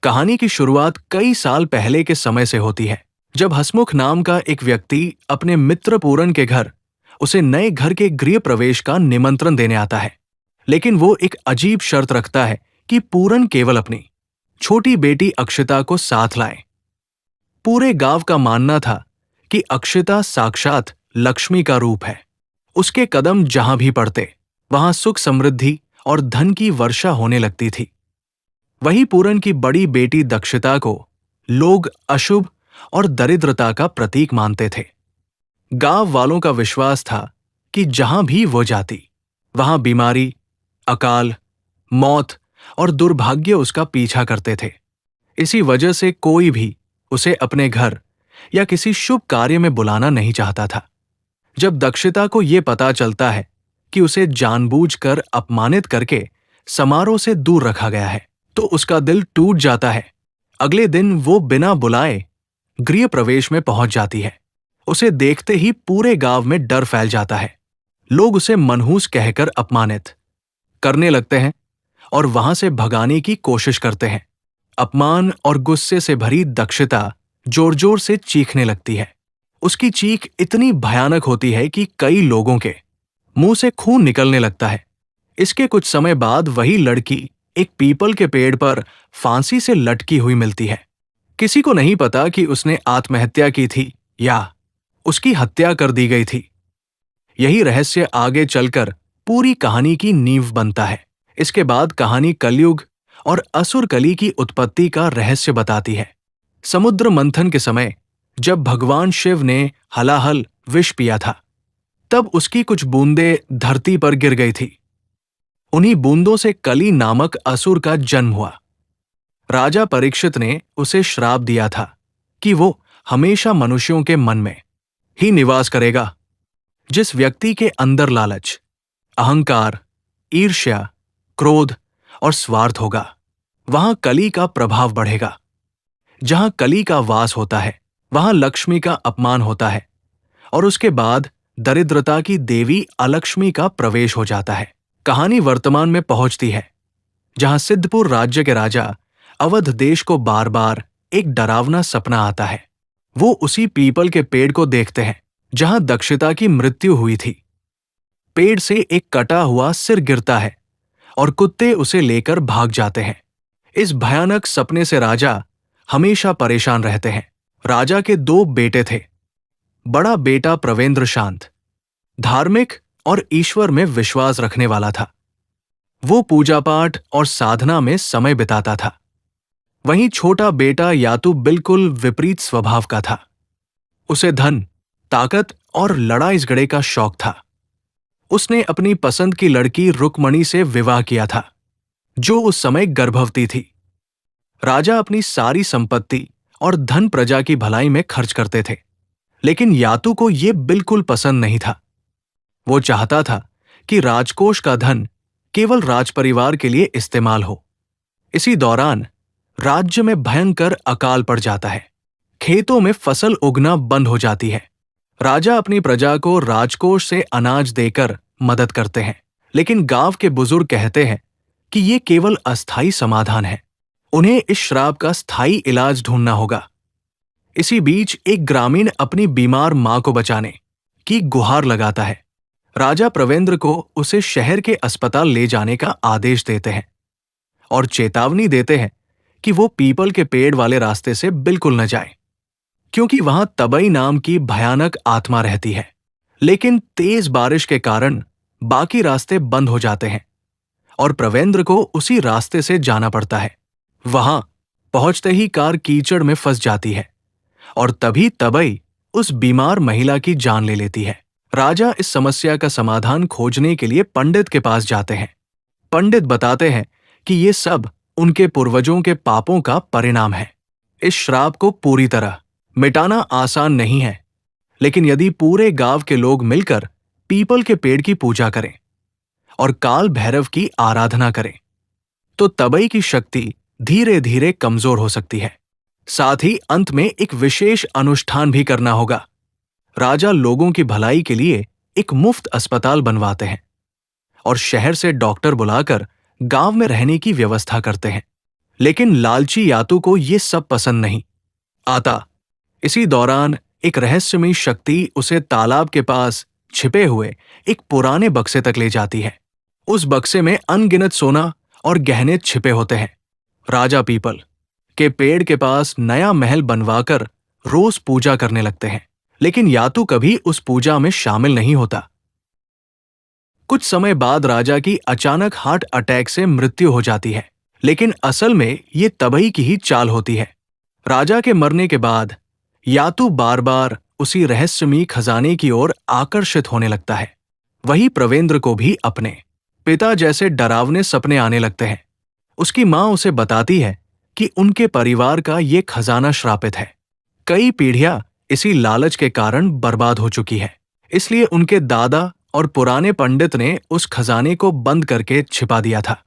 कहानी की शुरुआत कई साल पहले के समय से होती है, जब हसमुख नाम का एक व्यक्ति अपने मित्र पूरन के घर उसे नए घर के गृह प्रवेश का निमंत्रण देने आता है। लेकिन वो एक अजीब शर्त रखता है कि पूरन केवल अपनी छोटी बेटी अक्षिता को साथ लाए। पूरे गांव का मानना था कि अक्षिता साक्षात लक्ष्मी का रूप है। उसके कदम जहां भी पड़ते वहां सुख समृद्धि और धन की वर्षा होने लगती थी। वही पूरन की बड़ी बेटी दक्षिता को लोग अशुभ और दरिद्रता का प्रतीक मानते थे। गांव वालों का विश्वास था कि जहां भी वो जाती वहां बीमारी, अकाल, मौत और दुर्भाग्य उसका पीछा करते थे। इसी वजह से कोई भी उसे अपने घर या किसी शुभ कार्य में बुलाना नहीं चाहता था। जब दक्षिता को यह पता चलता है कि उसे जानबूझकर अपमानित करके समारोह से दूर रखा गया है, तो उसका दिल टूट जाता है। अगले दिन वो बिना बुलाए गृह प्रवेश में पहुंच जाती है। उसे देखते ही पूरे गांव में डर फैल जाता है। लोग उसे मनहूस कहकर अपमानित करने लगते हैं और वहां से भगाने की कोशिश करते हैं। अपमान और गुस्से से भरी दक्षिता जोर जोर से चीखने लगती है। उसकी चीख इतनी भयानक होती है कि कई लोगों के मुंह से खून निकलने लगता है। इसके कुछ समय बाद वही लड़की एक पीपल के पेड़ पर फांसी से लटकी हुई मिलती है। किसी को नहीं पता कि उसने आत्महत्या की थी या उसकी हत्या कर दी गई थी। यही रहस्य आगे चलकर पूरी कहानी की नींव बनता है। इसके बाद कहानी कलयुग और असुर कली की उत्पत्ति का रहस्य बताती है। समुद्र मंथन के समय जब भगवान शिव ने हलाहल विष पिया था, तब उसकी कुछ बूंदें धरती पर गिर गई थी। उन्हीं बूंदों से कली नामक असुर का जन्म हुआ। राजा परीक्षित ने उसे श्राप दिया था कि वो हमेशा मनुष्यों के मन में ही निवास करेगा। जिस व्यक्ति के अंदर लालच, अहंकार, ईर्ष्या, क्रोध और स्वार्थ होगा, वहां कली का प्रभाव बढ़ेगा। जहां कली का वास होता है, वहां लक्ष्मी का अपमान होता है और उसके बाद दरिद्रता की देवी अलक्ष्मी का प्रवेश हो जाता है। कहानी वर्तमान में पहुंचती है, जहां सिद्धपुर राज्य के राजा अवध देश को बार बार एक डरावना सपना आता है। वो उसी पीपल के पेड़ को देखते हैं जहां दक्षिता की मृत्यु हुई थी। पेड़ से एक कटा हुआ सिर गिरता है और कुत्ते उसे लेकर भाग जाते हैं। इस भयानक सपने से राजा हमेशा परेशान रहते हैं। राजा के दो बेटे थे। बड़ा बेटा प्रवेंद्र शांत, धार्मिक और ईश्वर में विश्वास रखने वाला था। वो पूजा पाठ और साधना में समय बिताता था। वहीं छोटा बेटा यातु बिल्कुल विपरीत स्वभाव का था। उसे धन, ताकत और लड़ाई झगड़े का शौक था। उसने अपनी पसंद की लड़की रुक्मणी से विवाह किया था, जो उस समय गर्भवती थी। राजा अपनी सारी संपत्ति और धन प्रजा की भलाई में खर्च करते थे, लेकिन यातु को यह बिल्कुल पसंद नहीं था। वो चाहता था कि राजकोष का धन केवल राजपरिवार के लिए इस्तेमाल हो। इसी दौरान राज्य में भयंकर अकाल पड़ जाता है। खेतों में फसल उगना बंद हो जाती है। राजा अपनी प्रजा को राजकोष से अनाज देकर मदद करते हैं, लेकिन गांव के बुजुर्ग कहते हैं कि ये केवल अस्थायी समाधान है। उन्हें इस श्राप का स्थायी इलाज ढूंढना होगा। इसी बीच एक ग्रामीण अपनी बीमार मां को बचाने की गुहार लगाता है। राजा प्रवेंद्र को उसे शहर के अस्पताल ले जाने का आदेश देते हैं और चेतावनी देते हैं कि वो पीपल के पेड़ वाले रास्ते से बिल्कुल न जाए, क्योंकि वहां तबई नाम की भयानक आत्मा रहती है। लेकिन तेज बारिश के कारण बाकी रास्ते बंद हो जाते हैं और प्रवेंद्र को उसी रास्ते से जाना पड़ता है। वहां पहुंचते ही कार कीचड़ में फंस जाती है और तभी तबई उस बीमार महिला की जान ले लेती है। राजा इस समस्या का समाधान खोजने के लिए पंडित के पास जाते हैं। पंडित बताते हैं कि ये सब उनके पूर्वजों के पापों का परिणाम है। इस श्राप को पूरी तरह मिटाना आसान नहीं है, लेकिन यदि पूरे गांव के लोग मिलकर पीपल के पेड़ की पूजा करें और काल भैरव की आराधना करें, तो तबई की शक्ति धीरे धीरे कमजोर हो सकती है। साथ ही अंत में एक विशेष अनुष्ठान भी करना होगा। राजा लोगों की भलाई के लिए एक मुफ्त अस्पताल बनवाते हैं और शहर से डॉक्टर बुलाकर गांव में रहने की व्यवस्था करते हैं। लेकिन लालची यातू को ये सब पसंद नहीं आता। इसी दौरान एक रहस्यमयी शक्ति उसे तालाब के पास छिपे हुए एक पुराने बक्से तक ले जाती है। उस बक्से में अनगिनत सोना और गहने छिपे होते हैं। राजा पीपल के पेड़ के पास नया महल बनवाकर रोज पूजा करने लगते हैं, लेकिन यातू कभी उस पूजा में शामिल नहीं होता। कुछ समय बाद राजा की अचानक हार्ट अटैक से मृत्यु हो जाती है, लेकिन असल में ये तबई की ही चाल होती है। राजा के मरने के बाद यातू बार बार उसी रहस्यमयी खजाने की ओर आकर्षित होने लगता है। वही प्रवेंद्र को भी अपने पिता जैसे डरावने सपने आने लगते हैं। उसकी मां उसे बताती है कि उनके परिवार का ये खजाना श्रापित है। कई पीढ़ियां इसी लालच के कारण बर्बाद हो चुकी है, इसलिए उनके दादा और पुराने पंडित ने उस खजाने को बंद करके छिपा दिया था।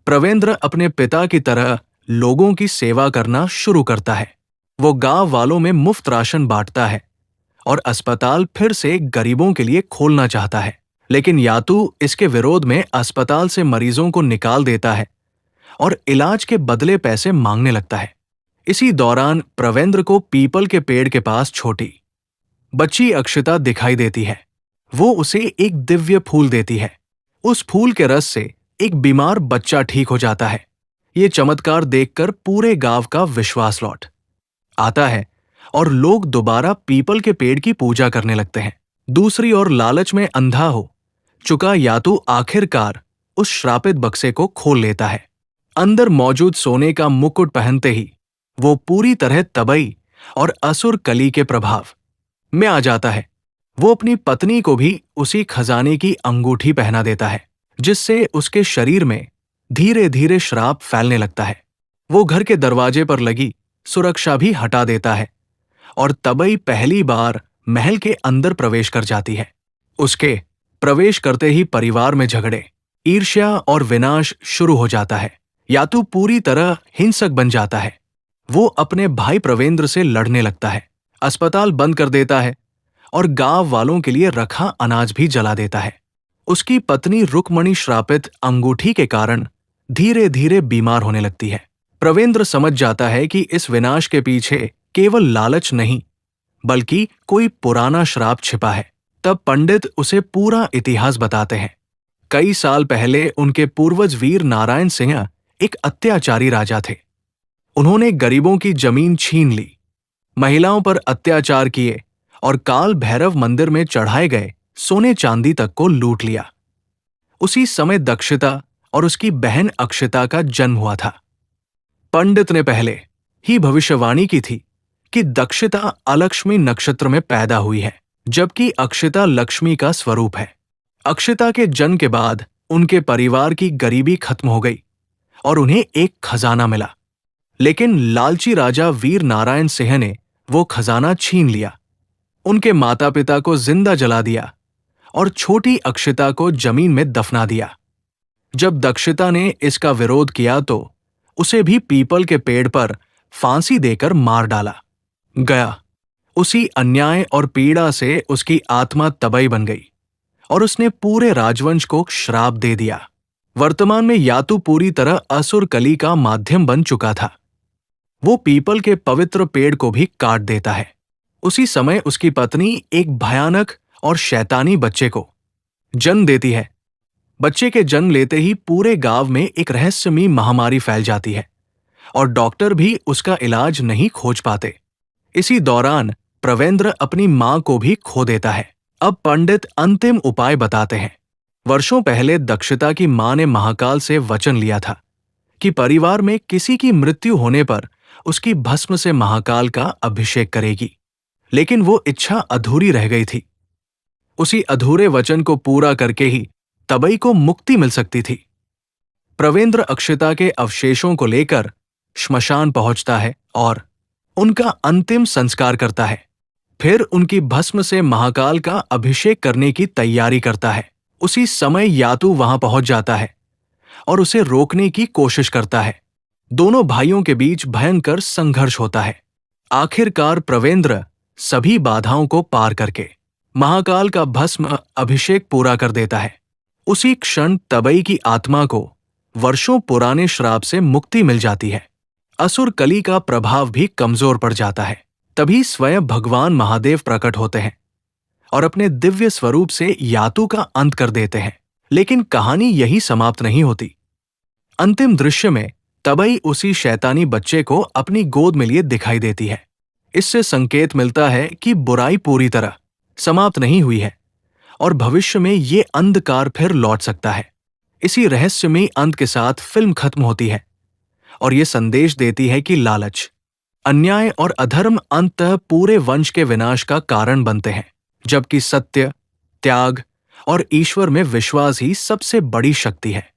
प्रवेंद्र अपने पिता की तरह लोगों की सेवा करना शुरू करता है। वो गांव वालों में मुफ्त राशन बांटता है और अस्पताल फिर से गरीबों के लिए खोलना चाहता है, लेकिन यातू इसके विरोध में अस्पताल से मरीजों को निकाल देता है और इलाज के बदले पैसे मांगने लगता है। इसी दौरान प्रवेंद्र को पीपल के पेड़ के पास छोटी बच्ची अक्षता दिखाई देती है। वो उसे एक दिव्य फूल देती है। उस फूल के रस से एक बीमार बच्चा ठीक हो जाता है। ये चमत्कार देखकर पूरे गांव का विश्वास लौट आता है और लोग दोबारा पीपल के पेड़ की पूजा करने लगते हैं। दूसरी ओर लालच में अंधा हो चुका यातू आखिरकार उस श्रापित बक्से को खोल लेता है। अंदर मौजूद सोने का मुकुट पहनते ही वो पूरी तरह तबई और असुर कली के प्रभाव में आ जाता है। वो अपनी पत्नी को भी उसी खजाने की अंगूठी पहना देता है, जिससे उसके शरीर में धीरे धीरे श्राप फैलने लगता है। वो घर के दरवाजे पर लगी सुरक्षा भी हटा देता है और तबई पहली बार महल के अंदर प्रवेश कर जाती है। उसके प्रवेश करते ही परिवार में झगड़े, ईर्ष्या और विनाश शुरू हो जाता है। यातू पूरी तरह हिंसक बन जाता है। वो अपने भाई प्रवेंद्र से लड़ने लगता है, अस्पताल बंद कर देता है और गांव वालों के लिए रखा अनाज भी जला देता है। उसकी पत्नी रुक्मणी श्रापित अंगूठी के कारण धीरे धीरे बीमार होने लगती है। प्रवेंद्र समझ जाता है कि इस विनाश के पीछे केवल लालच नहीं, बल्कि कोई पुराना श्राप छिपा है। तब पंडित उसे पूरा इतिहास बताते हैं। कई साल पहले उनके पूर्वज वीर नारायण सिंह एक अत्याचारी राजा थे। उन्होंने गरीबों की जमीन छीन ली, महिलाओं पर अत्याचार किए और काल भैरव मंदिर में चढ़ाए गए सोने चांदी तक को लूट लिया। उसी समय दक्षिता और उसकी बहन अक्षिता का जन्म हुआ था। पंडित ने पहले ही भविष्यवाणी की थी कि दक्षिता अलक्ष्मी नक्षत्र में पैदा हुई है, जबकि अक्षिता लक्ष्मी का स्वरूप है। अक्षिता के जन्म के बाद उनके परिवार की गरीबी खत्म हो गई और उन्हें एक खजाना मिला, लेकिन लालची राजा वीर नारायण सिंह ने वो खजाना छीन लिया। उनके माता पिता को जिंदा जला दिया और छोटी अक्षिता को जमीन में दफना दिया। जब दक्षिता ने इसका विरोध किया तो उसे भी पीपल के पेड़ पर फांसी देकर मार डाला गया। उसी अन्याय और पीड़ा से उसकी आत्मा तबई बन गई और उसने पूरे राजवंश को श्राप दे दिया। वर्तमान में यातू पूरी तरह असुर कली का माध्यम बन चुका था। वो पीपल के पवित्र पेड़ को भी काट देता है। उसी समय उसकी पत्नी एक भयानक और शैतानी बच्चे को जन्म देती है। बच्चे के जन्म लेते ही पूरे गांव में एक रहस्यमयी महामारी फैल जाती है और डॉक्टर भी उसका इलाज नहीं खोज पाते। इसी दौरान प्रवेंद्र अपनी मां को भी खो देता है। अब पंडित अंतिम उपाय बताते हैं। वर्षों पहले दक्षिता की मां ने महाकाल से वचन लिया था कि परिवार में किसी की मृत्यु होने पर उसकी भस्म से महाकाल का अभिषेक करेगी, लेकिन वो इच्छा अधूरी रह गई थी। उसी अधूरे वचन को पूरा करके ही तबई को मुक्ति मिल सकती थी। प्रवेंद्र अक्षिता के अवशेषों को लेकर श्मशान पहुंचता है और उनका अंतिम संस्कार करता है। फिर उनकी भस्म से महाकाल का अभिषेक करने की तैयारी करता है। उसी समय यातू वहां पहुंच जाता है और उसे रोकने की कोशिश करता है। दोनों भाइयों के बीच भयंकर संघर्ष होता है। आखिरकार प्रवेंद्र सभी बाधाओं को पार करके महाकाल का भस्म अभिषेक पूरा कर देता है। उसी क्षण तबई की आत्मा को वर्षों पुराने श्राप से मुक्ति मिल जाती है। असुर कली का प्रभाव भी कमजोर पड़ जाता है। तभी स्वयं भगवान महादेव प्रकट होते हैं और अपने दिव्य स्वरूप से यातु का अंत कर देते हैं। लेकिन कहानी यही समाप्त नहीं होती। अंतिम दृश्य में तबई उसी शैतानी बच्चे को अपनी गोद में लिए दिखाई देती है। इससे संकेत मिलता है कि बुराई पूरी तरह समाप्त नहीं हुई है और भविष्य में ये अंधकार फिर लौट सकता है। इसी रहस्यमयी अंत के साथ फिल्म खत्म होती है और ये संदेश देती है कि लालच, अन्याय और अधर्म अंततः पूरे वंश के विनाश का कारण बनते हैं, जबकि सत्य, त्याग और ईश्वर में विश्वास ही सबसे बड़ी शक्ति है।